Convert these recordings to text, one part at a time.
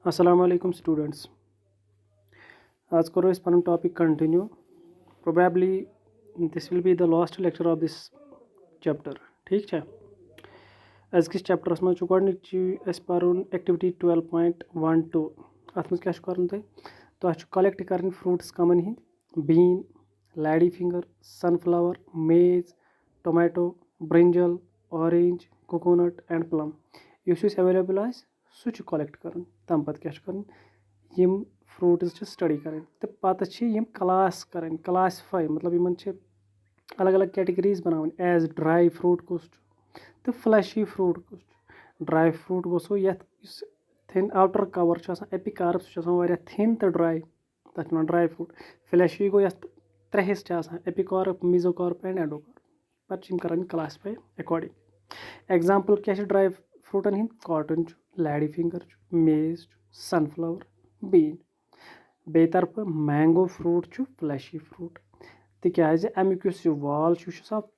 Assalamu alaikum students. आज करो इस पन topic continue. Probably this will be the last lecture of this chapter. ठीक है. अजकिस चैप्टरस मज गोडनिक पर्न एक्टिविटी 12.12. अत मज क्या करन तो कलेक्ट कर फ्रूट्स कमन हिंद bean lady finger sunflower maize tomato brinjal orange coconut and plum is available आ सह कलेक्ट कर तम पत क्या कर फ्रूट्स स्टडी कर तो पतः क्लास कर क्लासीफाई मतलब इन अलग अलग कैटेगरीज बनावन एज ड्राई फ्रूट कुछ तो फ्लैशी फ्रूट कुछ ड्राई फ्रूट गो ये थिन आउटर कवर एपिकार्प सह थिन तो ड्राई तक ड्राई फ्रूट फ्लैशी गो त्रे हिस्से एपिकार्प मीजोकार्प एंड एंडोकार्प पे कर क्लासीफाई अकॉर्डिंग एग्जाम्पल क्या ड्राई फ्रूटन हिंद cotton lady finger maize sunflower bean बे तरफ mango fruit flashy fruit Teej अमुक वाल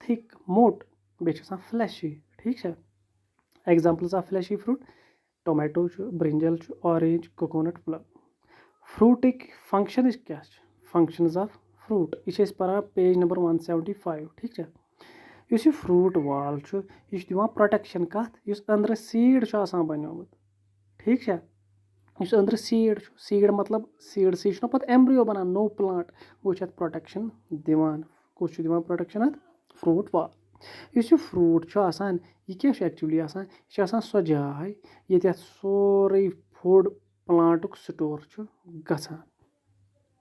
थिक मोट बे फ्लैशी ठीक है examples of fleshy fruit tomato brinjal orange coconut plum फ्रूटिक फंक्शन क्या फंक्शंस ऑफ फ्रूट यह पान पेज नंबर 175 ठीक है इस फ्रूट वाल यह प्रोटेक्शन कत अंदर सीड बनोमुत ठीक है इस अंदर सीड मतलब सीड सी पे एम्ब्रियो बनान नो प्लांट वो प्रोटेक्शन दिवान कुछ प्रोटेक्शन अत फ्रूट वाल इस फ्रूट यह क्या एक्चुअली यह सो जाए ये सोरे फूड प्लांटुक स्टोर गसान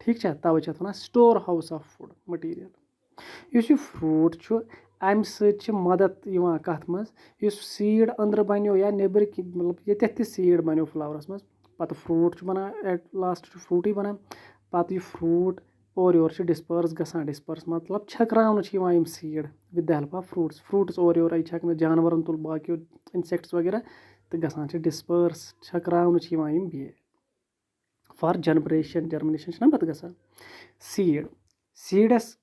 ठीक है तवे one store house of food material इस फ्रूट अमि सत मदद कत मज सीड अंदर बनो या नेबर मतलब ये सीड बनो फ्लावरस मज पत फ्रूट बना एट लास्ट फ्रूट बनान पत यह फ्रूट और योर डिस्पर्स गसान डिस्पर्स मतलब छकरावन seed with the help of fruits और योर छकन जानवरन तुल बाकी इंसेक्ट्स वगैरह तो गसान डिस्पर्स छकरावन बे फॉर जर्मिनेशन पत गसान सीड सीडस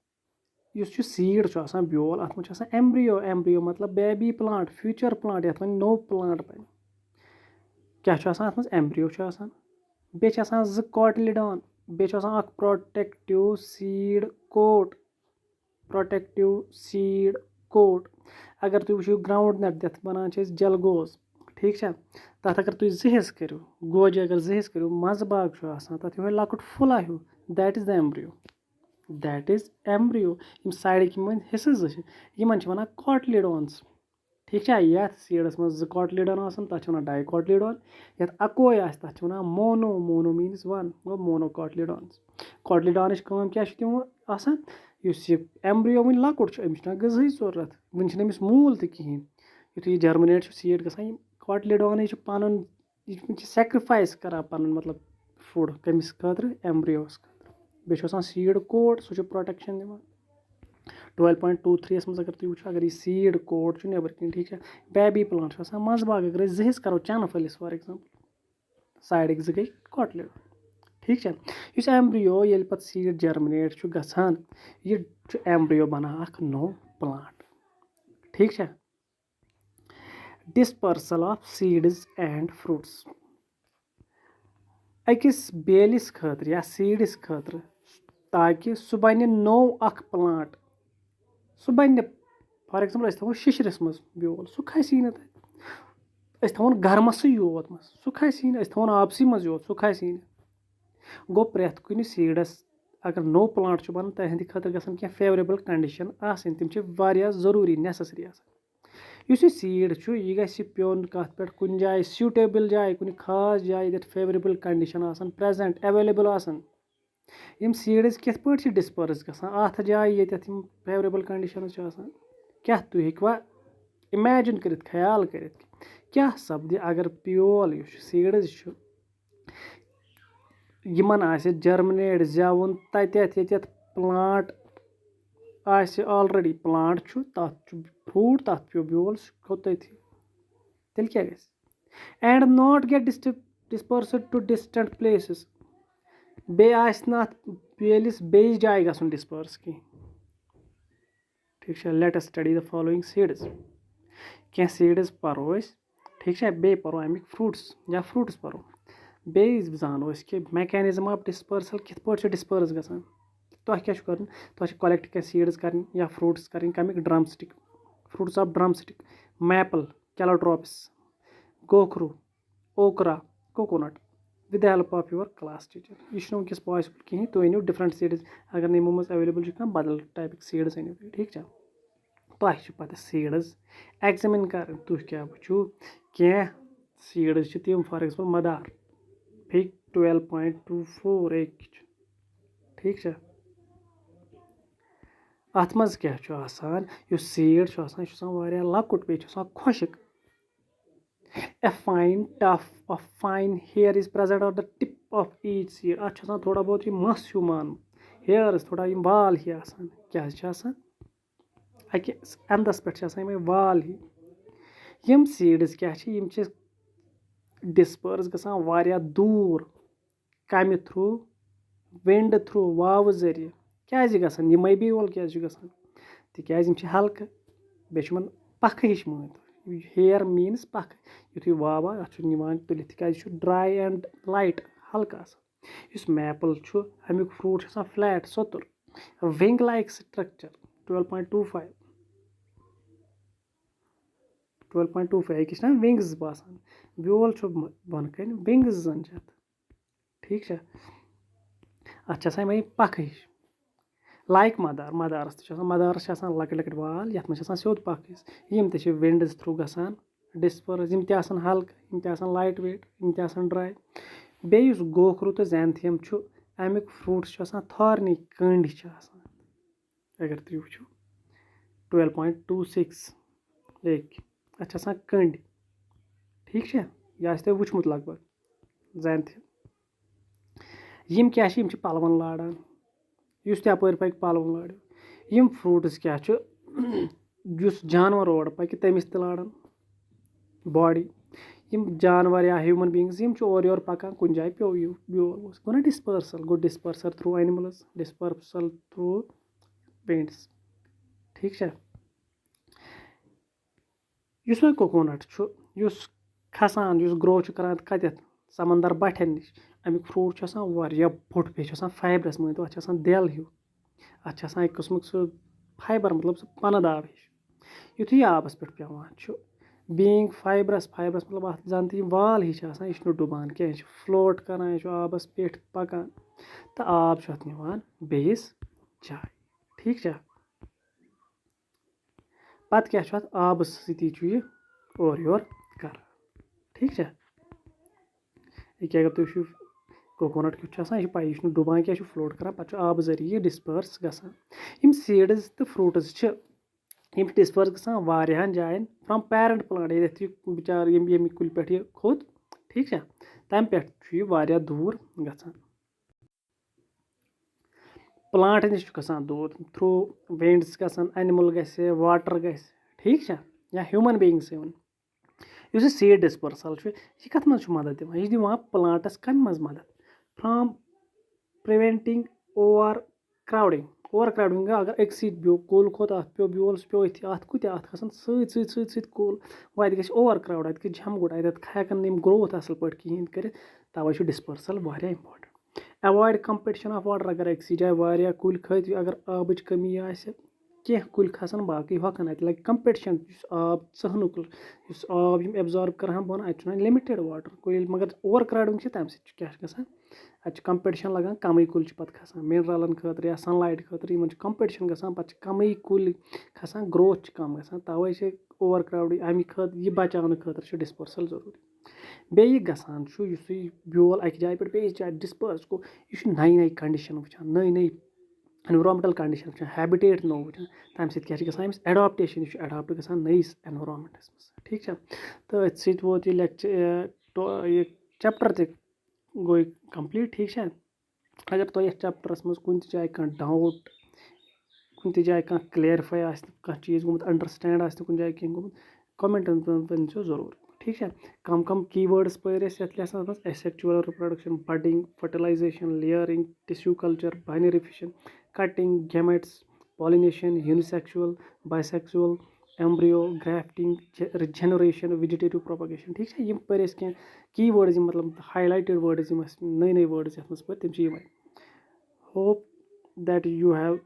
सीड ब्योल अत मज एम्ब्रियो एम्ब्रियो मतलब बेबी प्लांट फ्यूचर प्लांट ये नो प्लांट बन क्या अत मज एम्ब्रियो बे कॉटिलिडॉन बे प्रोटेक्टिव सीड कोट अगर तुम वो ग्राउंड नट दिथ बनान जलगोज ठीक है तथ अगर तुम जिस करो गोज अगर जिस करो मज बाग तथ यो लकुट फुला हूँ that is the embryo side हिस्से इन वन कॉटिलिडॉन्स ठीक है ये सीडस मज कॉटिलिडॉन तथ डाइकॉटिलिडॉन ये अकोय तथ mono means one go mono cotyledon क्या तम एम्ब्रियो वन लकुट अमिस गज़ाई जरूरत वन मूल तहन यु जर्मिनेट सीड गसान कॉटिलिडॉन पन सेक्रिफाइस कर पन मतलब फूड कमिस खतर एम्ब्रियोस बे सीड कोट सह प्रोटेक्शन दिवान 12.23 मज अगर तुम वो अगर यह सीड कोट नेबर कन ठीक है बेबी प्लांट मज बाग अगर जिस करो चन फलिस फॉर एग्जाम्पल साइड गई कॉटिलिडॉन ठीक है इस एम्ब्रियो ये पे सीड जर्मिनेट गसान यह एम्ब्रियो बना नो प्लांट ठीक है dispersal of seeds and fruits अकिस बेलिस खतर या सीड्स खतर ताकि सह बन नो प्लांट सह बन फॉर एग्जाम्पल थो शिशरस मज ब्योल सह खसी ना थोन गर्मस योत मज सह खसी ना थोन आपसी मज योत सह खसी ना गो प्रेथ कुन सीडस अगर नो प्लांट बनान तहद खतर गसन क्या फेवरेबल कंडीशन आसन तिम जरूरी नेसेसरी आसन सीड यह गि प्योन कत पे कुन जाए सूटेबल जाए कुन खास जाए ये फेवरेबल कंडीशन आसन प्रेजेंट अवेलेबल आसन यम सीड्स कित पे डिस्पर्स गसान अत जाए ये फेवरेबल कंडीशन क्या तुम हेकवा इमेजिन कर ख्याल कर क्या सपद अगर प्योल सीड्स यमन जर्मिनेट जवन तत प्लांट ऑलरेडी प्लांट तथ फ्रूट तथ पे ब्योल सह तथी तेल क्या गि and not get dispersed to distant places बे बेलिस बेस जाए गसन डिस्पर्स कहीं ठीक है let us study the following seeds क्या सीड्स परो ठीक है बे परो अमिक फ्रूट्स या फ्रूट्स परो بیٚیہِ زانو أسۍ کہِ میکینِزم آف ڈِسپٲرسل کِتھ پٲٹھۍ چھُ ڈِسپٲرس گژھان. تۄہہِ کیاہ چھُ کَرُن؟ تۄہہِ چھِ کۄلیکٹ کینٛہہ سیٖڈٕز کَرٕنۍ یا فروٗٹٕس کَرٕنۍ کَمیُک drumstick, fruits of drumstick, maple, calotropis, گوکھروٗ، okra, coconut with the help of your class teacher. یہِ چھُنہٕ وٕنکیٚس پاسبل کِہینۍ. تُہۍ أنِو ڈِفرنٹ سیٖڈٕز. اگر نہٕ یِمو منٛز ایویلیبٕل چھُ کانٛہہ بدل ٹایپٕکۍ سیٖڈٕز أنِو تُہۍ. ٹھیٖک چھا؟ تۄہہِ چھِ پَتہٕ سیٖڈٕز ایگزامِن کَرٕنۍ. تُہۍ کیاہ وٕچھِو؟ کینٛہہ سیٖڈٕز چھِ تِم فار ایگزامپل مدار فِگ 12.24 ایکٕچ. ٹھیٖک چھا؟ اَتھ منٛز کیاہ چھُ آسان؟ یُس سیٖڈ چھُ آسان یہِ چھُ آسان واریاہ لۄکُٹ بیٚیہِ چھُ آسان خۄشِک. A fine tuft of fine hair is present on the tip of each seed. اَتھ چھُ آسان تھوڑا بہت یہِ مَس ہیوٗ مانُن. ہیٲرٕز تھوڑا یِم وال ہی آسان. کیاہ چھِ آسان؟ اَکہِ اَندَس پٮ۪ٹھ چھِ آسان یِمے وال ہی. یِم سیٖڈٕز کیاہ چھِ؟ یِم چھِ ڈِسپٲرس گژھان واریاہ دوٗر. کَمہِ تھروٗ؟ وِنڈ تھروٗ، واوٕ ذٔریعہٕ. کیازِ گژھان؟ یِمے بیول کیازِ چھُ گژھان؟ تِکیازِ یِم چھِ ہلکہٕ بیٚیہِ چھُ یِمن پکھٕ ہِش مٲنۍ. ہیر میٖنٕز پکھٕ. یِتھُے واوان اَتھ چھُ نِوان تُلِتھ تِکیازِ یہِ چھُ ڈراے اینڈ لایٹ ہلکہٕ آسان. یُس میپل چھُ اَمیُک فروٗٹ چھُ آسان فلیٹ سوٚتُر. وِنگ لایک سٹرکچر 12.25 یہِ چھِ نا وِنگٕز باسان. بیول چھُ بۄنہٕ کَنہِ وِنگٕز زَن چھِ اَتھ. ٹھیٖک چھا؟ اَتھ چھِ آسان یِمے پکھٕ ہِش لایک مدارَس تہِ چھُ آسان. مدارَس چھِ آسان لۄکٕٹۍ لۄکٕٹۍ وال یَتھ منٛز چھِ آسان سیوٚد پکھ ہِش. یِم تہِ چھِ وِنڈٕز تھروٗ گژھان ڈِسپٲرس. یِم تہِ آسان ہلکہٕ، یِم تہِ آسان لایٹ ویٹ، یِم تہِ آسان ڈراے. بیٚیہِ یُس گوکھروٗ تہٕ زینتھِیم چھُ اَمیُک فروٗٹس چھُ آسان تھارنی کٔنڈۍ چھِ آسان. اگر تُہۍ وٕچھِو 12.26 اَتھ چھِ آسان کٔنڈۍ. ٹھیٖک چھا؟ یہِ آسہِ تۄہہِ وٕچھمُت لگ بگ زینتھِم. یِم کیاہ چھِ؟ یِم چھِ پَلوَن لاران. یُس تہِ اَپٲرۍ پَکہِ پَلوَن لٲڑِو. یِم فروٗٹٕس کیاہ چھُ؟ یُس جانور اورٕ پَکہِ تٔمِس تہِ لاران باڈی. یِم جانور یا ہیوٗمن بیٖنگٕز یِم چھِ اورٕ یورٕ پَکان کُنہِ جایہِ پیوٚو بیول گوٚو نا ڈِسپٲرسل. گوٚو ڈِسپٲرسل تھروٗ اینِمٕلز، ڈِسپٲرسل تھروٗ پینٹس. ٹھیٖک چھا؟ یُس وۄنۍ کوکونٹ چھُ یُس کھسان یُس گرو چھُ کران کَتٮ۪تھ؟ سمندر بَٹھٮ۪ن نِش. اَمیُک فروٗٹ چھُ آسان واریاہ بوٚڑ بیٚیہِ چھُ آسان فایبرس مٲنۍ تو اَتھ چھُ آسان دٮ۪ل ہیوٗ. اَتھ چھُ آسان اَکہِ قٕسمُک سُہ فایبر مطلب سُہ پَنہٕ دار ہِش. یِتھُے یہِ آبس پٮ۪ٹھ پیوان چھُ بیٖنگ فایبرس مطلب اَتھ زن تہِ یِم وال ہِش آسان یہِ چھُنہٕ ڈُبان کیٚنٛہہ. یہِ چھُ فلوٹ کران، یہِ چھُ آبس پٮ۪ٹھ پَکان تہٕ آب چھُ اَتھ نِوان بیٚیِس جایہِ. ٹھیٖک چھا؟ پَتہٕ کیاہ چھُ اَتھ؟ آبہٕ سۭتی چھُ یہِ اورٕ یور کران. ٹھیٖک چھا؟ ییٚکیاہ اگر تُہۍ وٕچھِو کوکونٹ کیُتھ چھُ آسان یہِ چھُ پَیی یہِ چھُنہٕ ڈُبان کیٚنٛہہ، یہِ چھُ فلوٹ کران پَتہٕ چھُ آبہٕ ذٔریعہٕ یہِ ڈِسپٲرس گژھان. یِم سیٖڈٕز تہٕ فروٗٹٕس چھِ یِم چھِ ڈِسپٲرس گژھان واریاہن جاین فرام پیرنٹ پٕلانٹ. ییٚتہِ یہِ بِچار ییٚمہِ کُلہِ پٮ۪ٹھ یہِ کھوٚت. ٹھیٖک چھا؟ تَمہِ پٮ۪ٹھ چھُ یہِ واریاہ دوٗر گژھان. پٕلانٹ نِش چھُ گژھان دوٗر تھروٗ وِنڈٕس گژھان، اینِمٕل گژھِ، واٹر گژھِ. ٹھیٖک چھا؟ یا ہیوٗمن بیٖنگٕس اِوٕن. یُس یہِ سیٖڈ ڈِسپٲرسل چھُ یہِ کَتھ منٛز چھُ مدد دِوان؟ یہِ چھُ دِوان پٕلانٹس کَمہِ منٛز مدد؟ From preventing overcrowding. Overcrowding گوٚو اگر أکسٕے کُل کھوٚت اَتھ پیوٚو بیول سُہ پیوٚو أتھی. اَتھ کۭتیاہ اَتھ کھسان سۭتۍ کُل. گوٚو اَتہِ گژھِ اوور کراوڈ، اَتہِ گژھِ جھمگُٹ، اَتٮ۪تھ ہٮ۪کن نہٕ یِم گروتھ اَصٕل پٲٹھۍ کِہینۍ کٔرِتھ. تَوے چھُ ڈِسپٲرسل واریاہ important. Avoid competition of water. اگر أکسٕے جایہِ واریاہ کُلۍ کھٔتۍ اگر آبٕچ کٔمی آسہِ کیٚنٛہہ کُلۍ کھسن باقٕے ہۄکھن. اَتہِ لگہِ کمپِٹشن. یُس آب ژٕہنُک یُس آب یِم ایبزارب کرہن بۄن اَتہِ چھُنہ لِمِٹِڈ واٹر. کُلۍ مگر اوور کراوڈِنگ چھِ تَمہِ سۭتۍ چھُ کیاہ چھُ گژھان؟ اَتہِ چھُ کمپِٹشن لگان کَمٕے کُلۍ چھِ پَتہٕ کھسان مِنرَلن خٲطرٕ یا سن لایٹ خٲطرٕ. یِمن چھُ کمپِٹشن گژھان پَتہٕ چھِ کَمٕے کُلۍ کھسان گروتھ چھِ کَم گژھان. تَوے چھِ اوور کراوڈِنگ اَمہِ خٲطرٕ یہِ بَچاونہٕ خٲطرٕ چھُ ڈِسپٲرسل ضروٗری. بیٚیہِ گژھان چھُ یُس یہِ بیول اَکہِ جایہِ پٮ۪ٹھ بیٚیِس جایہِ ڈِسپٲرس گوٚو یہِ چھُ نَیہِ کَنڈِشن وٕچھان، نٔے اینورامینٹل کَنڈِشن وٕچھان، ہیبِٹیٹ نوٚو وٕچھان. تَمہِ سۭتۍ کیاہ چھُ گژھان؟ أمِس ایڈاپٹیشن یہِ چھُ ایڈاپٹ گژھان نٔیِس اینورامینٹس منٛز. ٹھیٖک چھا؟ تہٕ أتھۍ سۭتۍ ووت یہِ چیپٹر تہِ گوٚو یہِ کَمپلیٖٹ. ٹھیٖک چھا؟ اگر تۄہہِ یَتھ چیپٹرس منٛز کُنہِ تہِ جایہِ کانٛہہ ڈاوُٹ، کُنہِ تہِ جایہِ کانٛہہ کٕلیرفاے آسہِ نہٕ کانٛہہ چیٖز گوٚمُت انڈرسٹینڈ آسہِ نہٕ کُنہِ جایہِ کینٛہہ گوٚمُت کامینٹن منٛز ؤنۍزیو ضروٗر. ٹھیٖک چھا؟ کم کی وٲڈٕس پٔرۍ اَسہِ یَتھ لیسنس منٛز؟ Asexual reproduction, budding, fertilisation, layering, tissue culture, binary fission, cutting, gametes, pollination, unisexual, bisexual, embryo grafting regeneration vegetative propagation ठीक है यम पर की वर्ड्स मतलब हाईलाइटेड वर्ड्स नई नई वर्ड्स ये पर तम hope that you have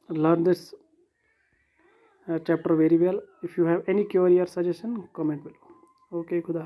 learn this chapter very well. If you have any query or suggestion, comment below. Okay, Khuda.